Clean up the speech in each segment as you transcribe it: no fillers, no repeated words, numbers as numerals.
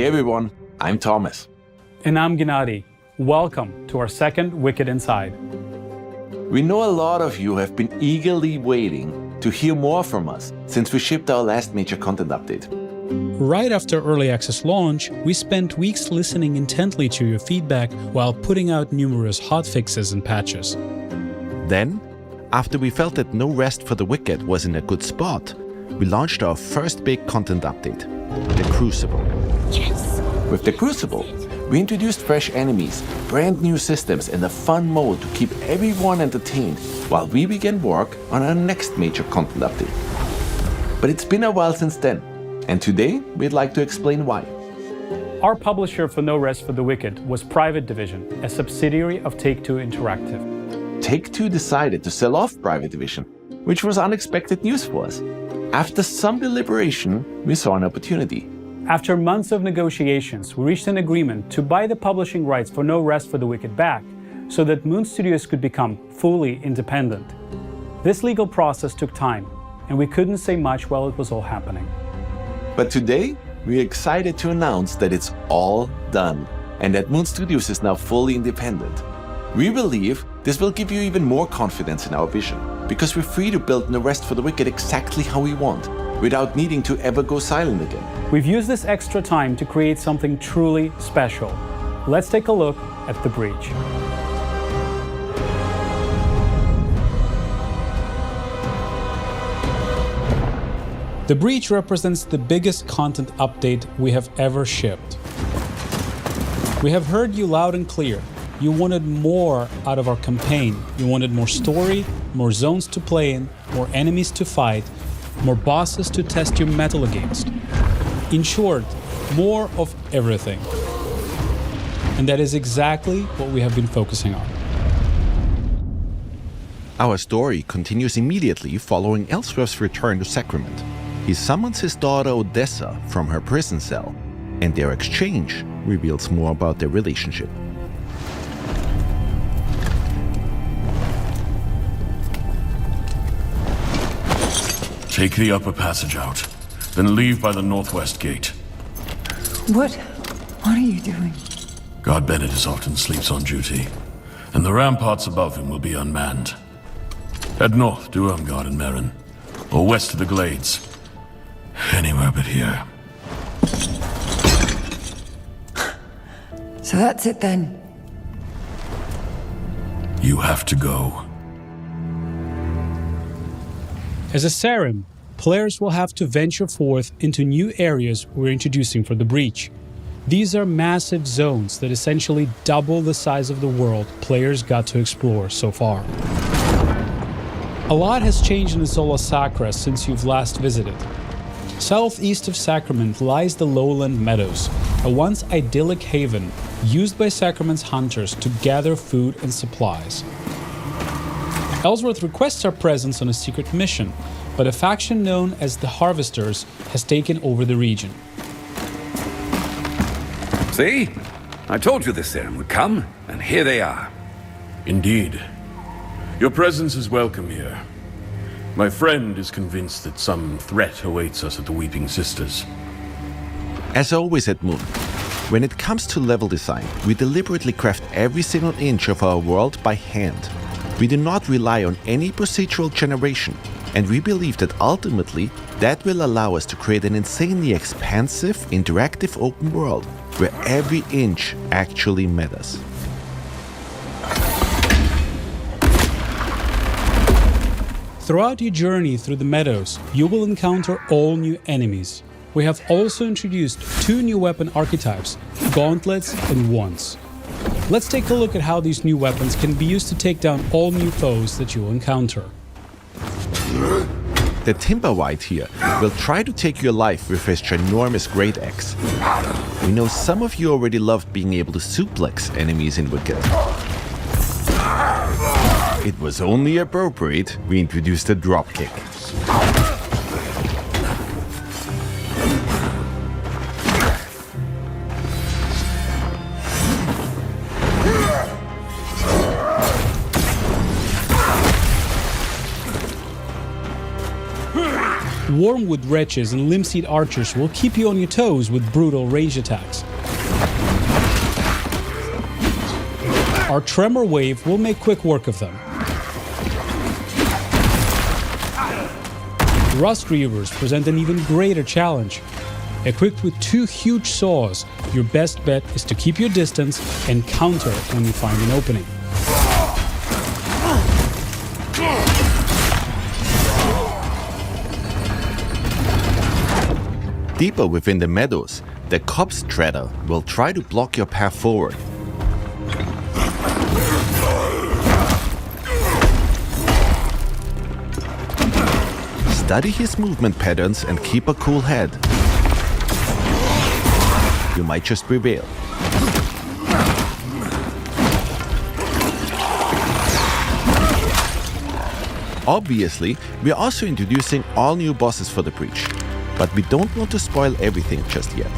Hey everyone, I'm Thomas. And I'm Gennady. Welcome to our second Wicked Inside. We know a lot of you have been eagerly waiting to hear more from us since we shipped our last major content update. Right after early access launch, we spent weeks listening intently to your feedback while putting out numerous hotfixes and patches. Then, after we felt that No Rest for the Wicked was in a good spot, we launched our first big content update, the Crucible. Yes! With the Crucible, we introduced fresh enemies, brand new systems, and a fun mode to keep everyone entertained while we began work on our next major content update. But it's been a while since then, and today we'd like to explain why. Our publisher for No Rest for the Wicked was Private Division, a subsidiary of Take-Two Interactive. Take-Two decided to sell off Private Division, which was unexpected news for us. After some deliberation, we saw an opportunity. After months of negotiations, we reached an agreement to buy the publishing rights for No Rest for the Wicked back so that Moon Studios could become fully independent. This legal process took time, and we couldn't say much while it was all happening. But today, we're excited to announce that it's all done and that Moon Studios is now fully independent. We believe this will give you even more confidence in our vision because we're free to build No Rest for the Wicked exactly how we want, without needing to ever go silent again. We've used this extra time to create something truly special. Let's take a look at the breach. The breach represents the biggest content update we have ever shipped. We have heard you loud and clear. You wanted more out of our campaign. You wanted more story, more zones to play in, more enemies to fight, more bosses to test your mettle against. In short, more of everything. And that is exactly what we have been focusing on. Our story continues immediately following Ellsworth's return to Sacrament. He summons his daughter Odessa from her prison cell, and their exchange reveals more about their relationship. Take the upper passage out, then leave by the northwest gate. What are you doing? God Bennett often sleeps on duty, and the ramparts above him will be unmanned. Head north to Irmgard and Merin, or west to the Glades. Anywhere but here. So that's it then. You have to go. As a Sarim, players will have to venture forth into new areas we're introducing for the breach. These are massive zones that essentially double the size of the world players got to explore so far. A lot has changed in the Sola Sacra since you've last visited. Southeast of Sacrament lies the Lowland Meadows, a once idyllic haven used by Sacrament's hunters to gather food and supplies. Ellsworth requests our presence on a secret mission, but a faction known as the Harvesters has taken over the region. See? I told you this Sarim would come, and here they are. Indeed. Your presence is welcome here. My friend is convinced that some threat awaits us at the Weeping Sisters. As always at Moon, when it comes to level design, we deliberately craft every single inch of our world by hand. We do not rely on any procedural generation, and we believe that ultimately that will allow us to create an insanely expansive, interactive open world where every inch actually matters. Throughout your journey through the meadows, you will encounter all new enemies. We have also introduced 2 new weapon archetypes, gauntlets and wands. Let's take a look at how these new weapons can be used to take down all new foes that you'll encounter. The Timberwhite here will try to take your life with his ginormous great axe. We know some of you already loved being able to suplex enemies in Wicked. It was only appropriate we introduced a dropkick. Wormwood wretches and limb-seed archers will keep you on your toes with brutal ranged attacks. Our tremor wave will make quick work of them. Rust reavers present an even greater challenge. Equipped with 2 huge saws, your best bet is to keep your distance and counter when you find an opening. Deeper within the meadows, the copse treader will try to block your path forward. Study his movement patterns and keep a cool head. You might just prevail. Obviously, we are also introducing all new bosses for the breach, but we don't want to spoil everything just yet.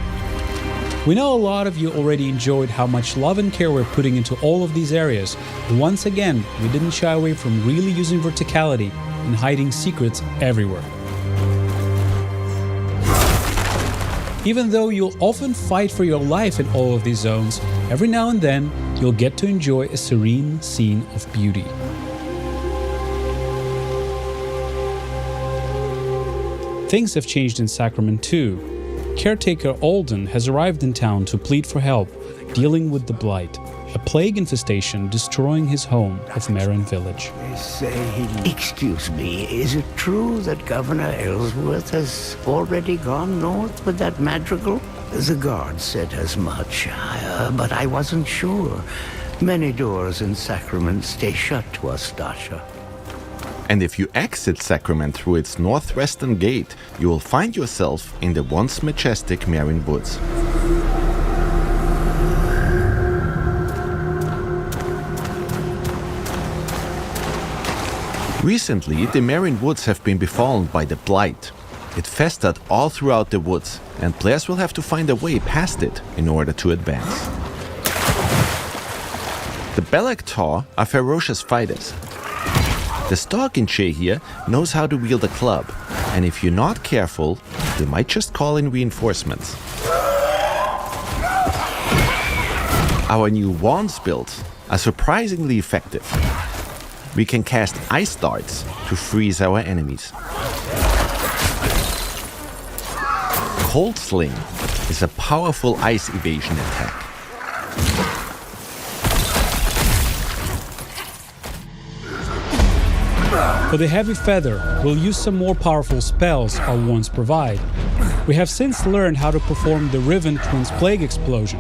We know a lot of you already enjoyed how much love and care we're putting into all of these areas. Once again, we didn't shy away from really using verticality and hiding secrets everywhere. Even though you'll often fight for your life in all of these zones, every now and then you'll get to enjoy a serene scene of beauty. Things have changed in Sacrament too. Caretaker Alden has arrived in town to plead for help, dealing with the Blight, a plague infestation destroying his home of Merrin Village. Excuse me, is it true that Governor Ellsworth has already gone north with that madrigal? The guard said as much, but I wasn't sure. Many doors in Sacrament stay shut to us, Dasha. And if you exit Sacrament through its northwestern gate, you will find yourself in the once majestic Merrin Woods. Recently, the Merrin Woods have been befallen by the Blight. It festered all throughout the woods, and players will have to find a way past it in order to advance. The Belak are ferocious fighters. The Stalkinche here knows how to wield a club, and if you're not careful, they might just call in reinforcements. Our new wands builds are surprisingly effective. We can cast ice darts to freeze our enemies. Cold Sling is a powerful ice evasion attack. For the Heavy Feather, we'll use some more powerful spells our wands provide. We have since learned how to perform the Riven Twins Plague Explosion.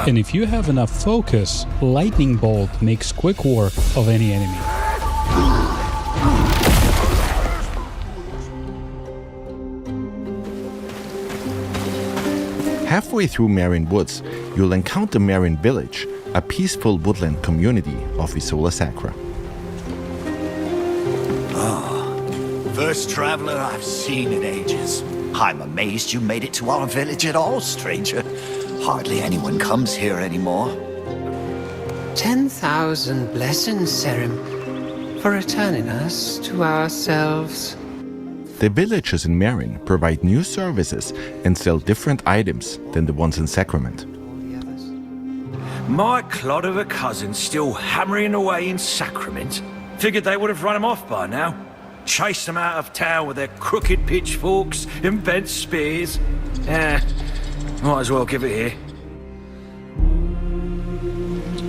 And if you have enough focus, Lightning Bolt makes quick work of any enemy. Halfway through Merrin Woods, you'll encounter Merrin Village, a peaceful woodland community of Isola Sacra. First traveler I've seen in ages. I'm amazed you made it to our village at all, stranger. Hardly anyone comes here anymore. 10,000 blessings, Serim, for returning us to ourselves. The villagers in Merrin provide new services and sell different items than the ones in Sacrament. My clod of a cousin's still hammering away in Sacrament. Figured they would have run him off by now. Chased them out of town with their crooked pitchforks and bent spears. Might as well give it here.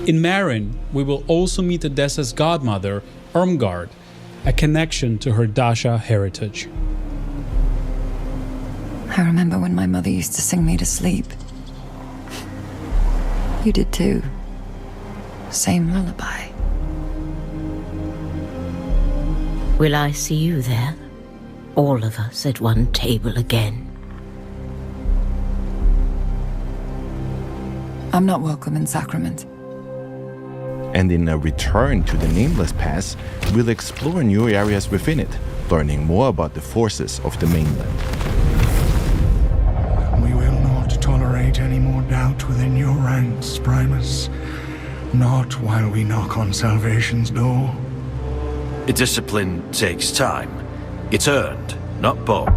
In Merrin, we will also meet Odessa's godmother, Irmgard, a connection to her Dasha heritage. I remember when my mother used to sing me to sleep. You did too. Same lullaby. Will I see you there? All of us at one table again. I'm not welcome in Sacrament. And in a return to the Nameless Pass, we'll explore new areas within it, learning more about the forces of the mainland. We will not tolerate any more doubt within your ranks, Primus. Not while we knock on salvation's door. Discipline takes time. It's earned, not bought.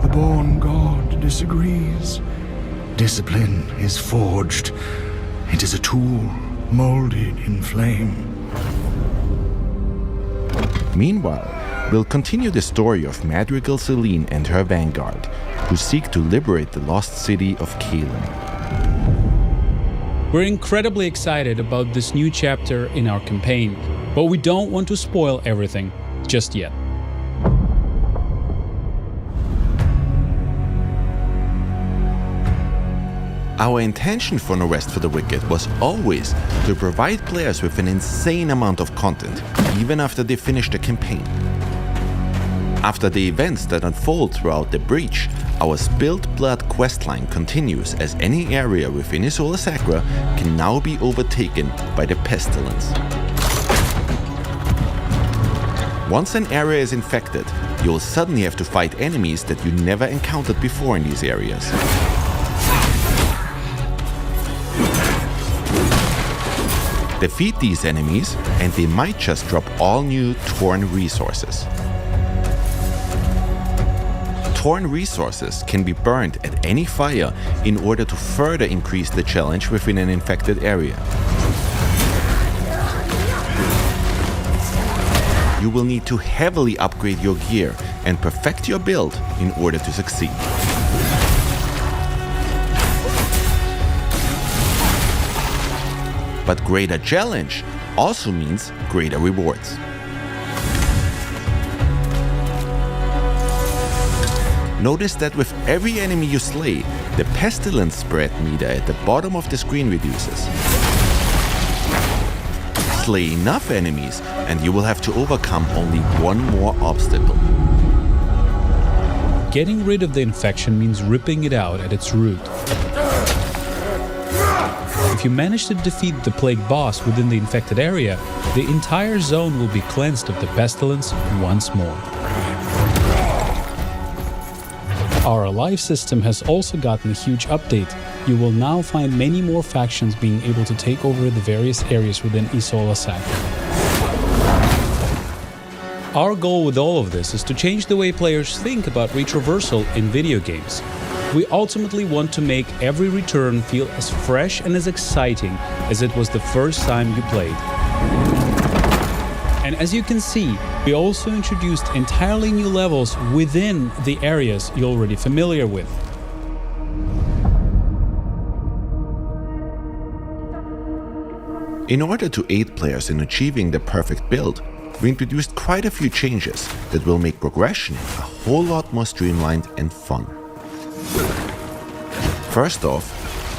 The born god disagrees. Discipline is forged. It is a tool, molded in flame. Meanwhile, we'll continue the story of Madrigal Celine and her vanguard, who seek to liberate the lost city of Kalen. We're incredibly excited about this new chapter in our campaign, but we don't want to spoil everything just yet. Our intention for No Rest for the Wicked was always to provide players with an insane amount of content, even after they finish the campaign. After the events that unfold throughout the Breach, our Spilled Blood questline continues as any area within Isola Sacra can now be overtaken by the Pestilence. Once an area is infected, you'll suddenly have to fight enemies that you never encountered before in these areas. Defeat these enemies, and they might just drop all new Torn resources. Torn resources can be burned at any fire in order to further increase the challenge within an infected area. You will need to heavily upgrade your gear and perfect your build in order to succeed. But greater challenge also means greater rewards. Notice that with every enemy you slay, the pestilence spread meter at the bottom of the screen reduces. Slay enough enemies and you will have to overcome only one more obstacle. Getting rid of the infection means ripping it out at its root. If you manage to defeat the plague boss within the infected area, the entire zone will be cleansed of the pestilence once more. Our Alive system has also gotten a huge update. You will now find many more factions being able to take over the various areas within Isola Sacra. Our goal with all of this is to change the way players think about retraversal in video games. We ultimately want to make every return feel as fresh and as exciting as it was the first time you played. And as you can see, we also introduced entirely new levels within the areas you're already familiar with. In order to aid players in achieving the perfect build, we introduced quite a few changes that will make progression a whole lot more streamlined and fun. First off,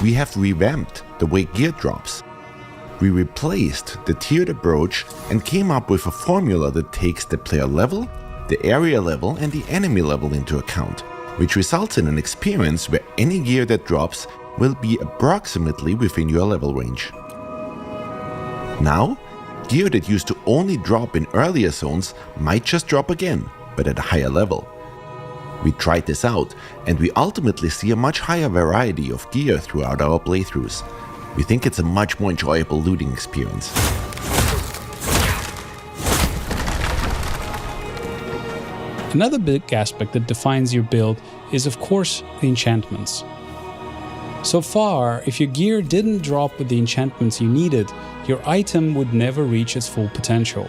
we have revamped the way gear drops. We replaced the tiered approach and came up with a formula that takes the player level, the area level and the enemy level into account, which results in an experience where any gear that drops will be approximately within your level range. Now, gear that used to only drop in earlier zones might just drop again, but at a higher level. We tried this out, and we ultimately see a much higher variety of gear throughout our playthroughs. We think it's a much more enjoyable looting experience. Another big aspect that defines your build is, of course, the enchantments. So far, if your gear didn't drop with the enchantments you needed, your item would never reach its full potential.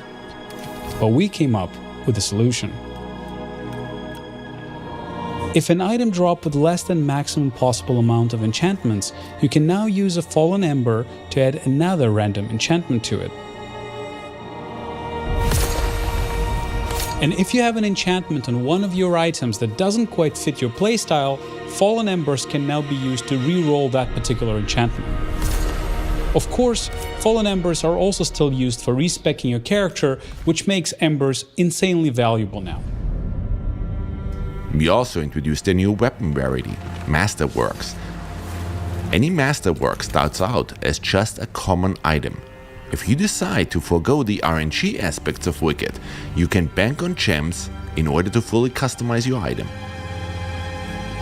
But we came up with a solution. If an item dropped with less than maximum possible amount of enchantments, you can now use a Fallen Ember to add another random enchantment to it. And if you have an enchantment on one of your items that doesn't quite fit your playstyle, Fallen Embers can now be used to re-roll that particular enchantment. Of course, Fallen Embers are also still used for respeccing your character, which makes Embers insanely valuable now. We also introduced a new weapon rarity, Masterworks. Any Masterwork starts out as just a common item. If you decide to forego the RNG aspects of Wicked, you can bank on gems in order to fully customize your item.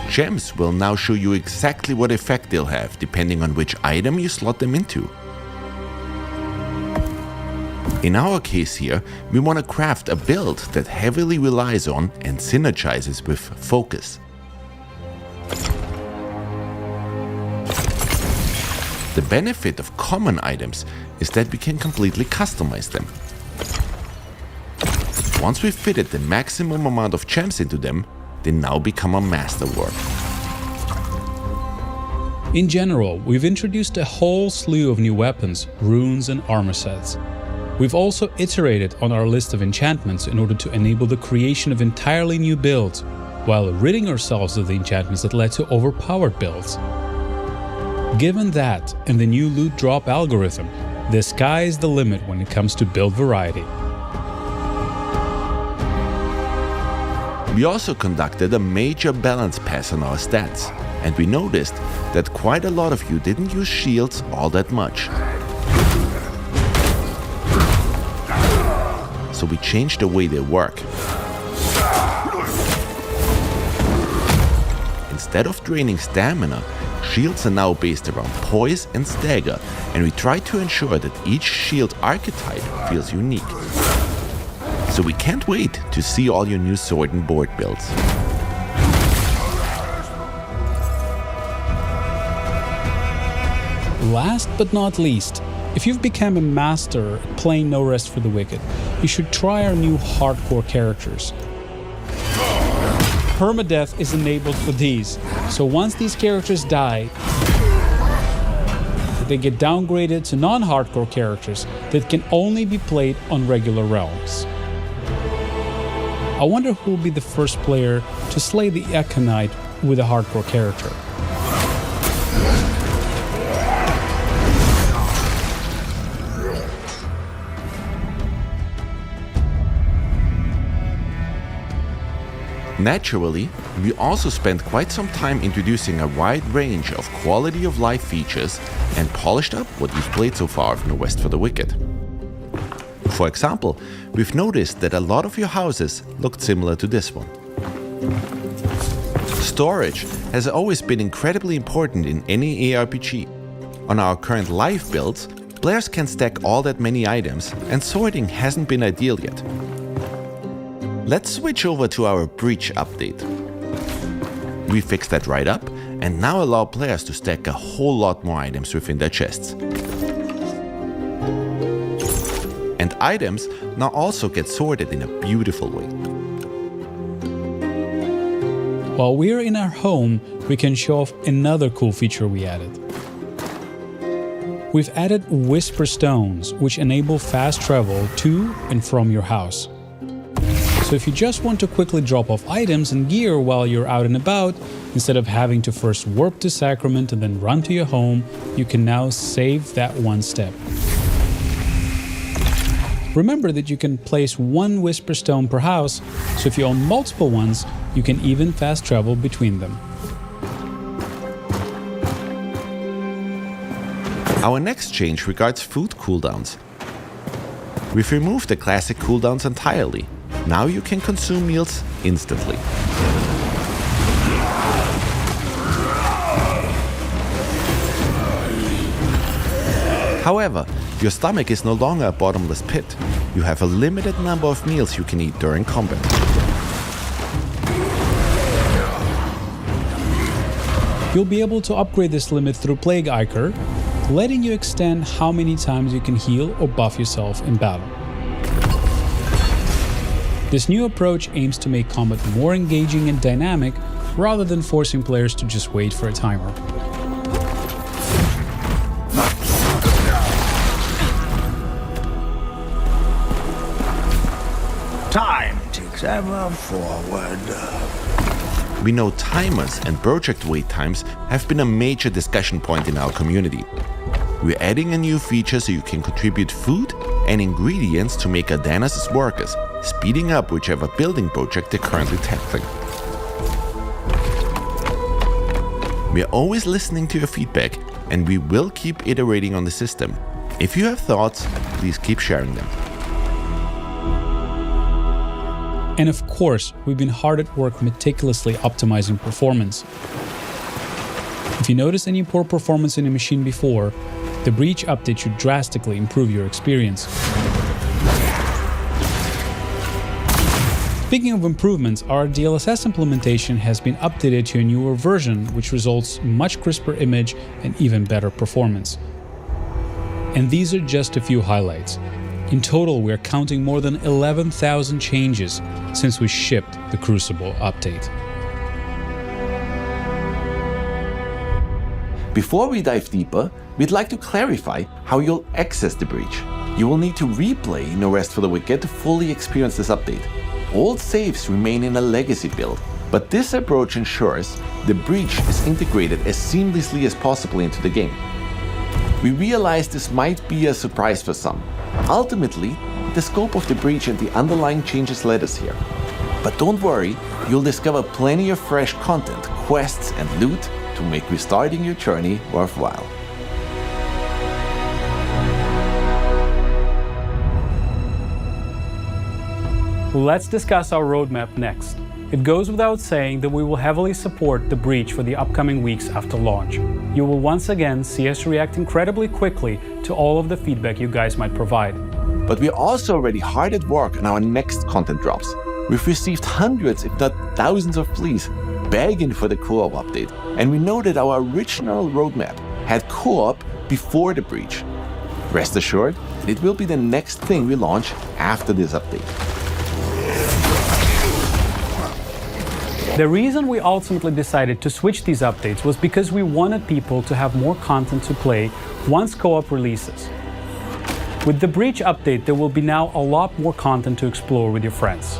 Gems will now show you exactly what effect they'll have depending on which item you slot them into. In our case here, we want to craft a build that heavily relies on and synergizes with focus. The benefit of common items is that we can completely customize them. Once we've fitted the maximum amount of gems into them, they now become a masterwork. In general, we've introduced a whole slew of new weapons, runes and armor sets. We've also iterated on our list of enchantments in order to enable the creation of entirely new builds, while ridding ourselves of the enchantments that led to overpowered builds. Given that and the new loot drop algorithm, the sky is the limit when it comes to build variety. We also conducted a major balance pass on our stats, and we noticed that quite a lot of you didn't use shields all that much. So we changed the way they work. Instead of draining stamina, shields are now based around poise and stagger, and we try to ensure that each shield archetype feels unique. So we can't wait to see all your new sword and board builds. Last but not least, if you've become a master at playing No Rest for the Wicked, you should try our new hardcore characters. Permadeath is enabled for these, so once these characters die, they get downgraded to non-hardcore characters that can only be played on regular realms. I wonder who will be the first player to slay the Aconite with a hardcore character. Naturally, we also spent quite some time introducing a wide range of quality of life features and polished up what you've played so far of No Rest for the Wicked. For example, we've noticed that a lot of your houses looked similar to this one. Storage has always been incredibly important in any ARPG. On our current live builds, players can stack all that many items, and sorting hasn't been ideal yet. Let's switch over to our breach update. We fixed that right up and now allow players to stack a whole lot more items within their chests. And items now also get sorted in a beautiful way. While we're in our home, we can show off another cool feature we added. We've added Whisper Stones, which enable fast travel to and from your house. So if you just want to quickly drop off items and gear while you're out and about, instead of having to first warp to Sacrament and then run to your home, you can now save that one step. Remember that you can place one Whisper Stone per house, so if you own multiple ones, you can even fast travel between them. Our next change regards food cooldowns. We've removed the classic cooldowns entirely. Now you can consume meals instantly. However, your stomach is no longer a bottomless pit. You have a limited number of meals you can eat during combat. You'll be able to upgrade this limit through Plague Ichor, letting you extend how many times you can heal or buff yourself in battle. This new approach aims to make combat more engaging and dynamic, rather than forcing players to just wait for a timer. Time ticks ever forward. We know timers and project wait times have been a major discussion point in our community. We're adding a new feature so you can contribute food and ingredients to make Adana's workers, speeding up whichever building project they're currently tackling. We are always listening to your feedback, and we will keep iterating on the system. If you have thoughts, please keep sharing them. And of course, we've been hard at work meticulously optimizing performance. If you notice any poor performance in a machine before, the Breach update should drastically improve your experience. Speaking of improvements, our DLSS implementation has been updated to a newer version, which results in much crisper image and even better performance. And these are just a few highlights. In total, we are counting more than 11,000 changes since we shipped the Crucible update. Before we dive deeper, we'd like to clarify how you'll access the breach. You will need to replay No Rest for the Wicked to fully experience this update. Old saves remain in a legacy build, but this approach ensures the breach is integrated as seamlessly as possible into the game. We realize this might be a surprise for some. Ultimately, the scope of the breach and the underlying changes led us here. But don't worry, you'll discover plenty of fresh content, quests and loot to make restarting your journey worthwhile. Let's discuss our roadmap next. It goes without saying that we will heavily support the breach for the upcoming weeks after launch. You will once again see us react incredibly quickly to all of the feedback you guys might provide. But we're also already hard at work on our next content drops. We've received hundreds, if not thousands of pleas begging for the co-op update, and we know that our original roadmap had co-op before the breach. Rest assured, it will be the next thing we launch after this update. The reason we ultimately decided to switch these updates was because we wanted people to have more content to play once co-op releases. With the breach update, there will be now a lot more content to explore with your friends.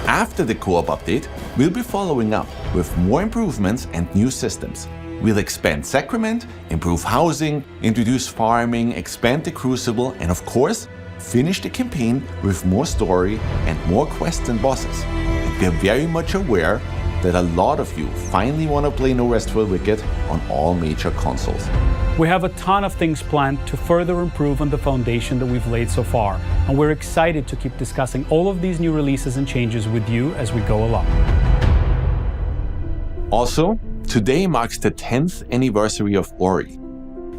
After the co-op update, we'll be following up with more improvements and new systems. We'll expand Sacrament, improve housing, introduce farming, expand the Crucible, and of course, finish the campaign with more story and more quests and bosses. We are very much aware that a lot of you finally want to play No Rest for the Wicked on all major consoles. We have a ton of things planned to further improve on the foundation that we've laid so far, and we're excited to keep discussing all of these new releases and changes with you as we go along. Also, today marks the 10th anniversary of Ori.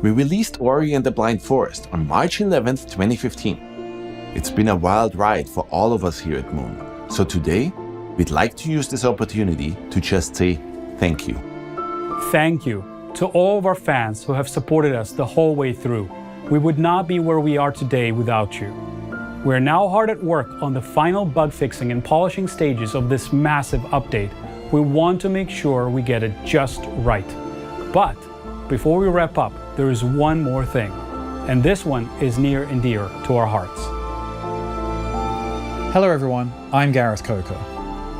We released Ori and the Blind Forest on March 11th, 2015. It's been a wild ride for all of us here at Moon, so today, we'd like to use this opportunity to just say thank you. Thank you to all of our fans who have supported us the whole way through. We would not be where we are today without you. We're now hard at work on the final bug fixing and polishing stages of this massive update. We want to make sure we get it just right. But before we wrap up, there is one more thing, and this one is near and dear to our hearts. Hello everyone, I'm Gareth Coker.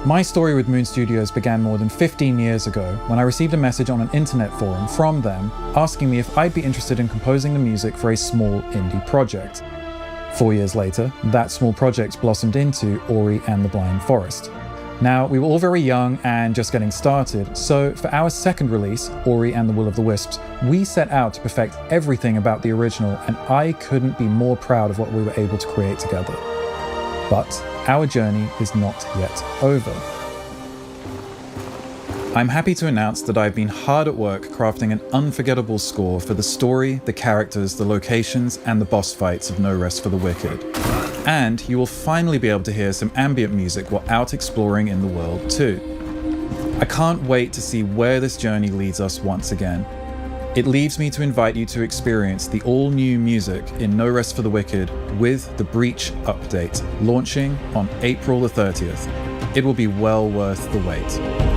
My story with Moon Studios began more than 15 years ago when I received a message on an internet forum from them asking me if I'd be interested in composing the music for a small indie project. 4 years later, that small project blossomed into Ori and the Blind Forest. Now, we were all very young and just getting started, so for our second release, Ori and the Will of the Wisps, we set out to perfect everything about the original, and I couldn't be more proud of what we were able to create together. But our journey is not yet over. I'm happy to announce that I've been hard at work crafting an unforgettable score for the story, the characters, the locations, and the boss fights of No Rest for the Wicked. And you will finally be able to hear some ambient music while out exploring in the world too. I can't wait to see where this journey leads us once again. It leaves me to invite you to experience the all-new music in No Rest for the Wicked with the Breach update, launching on April the 30th. It will be well worth the wait.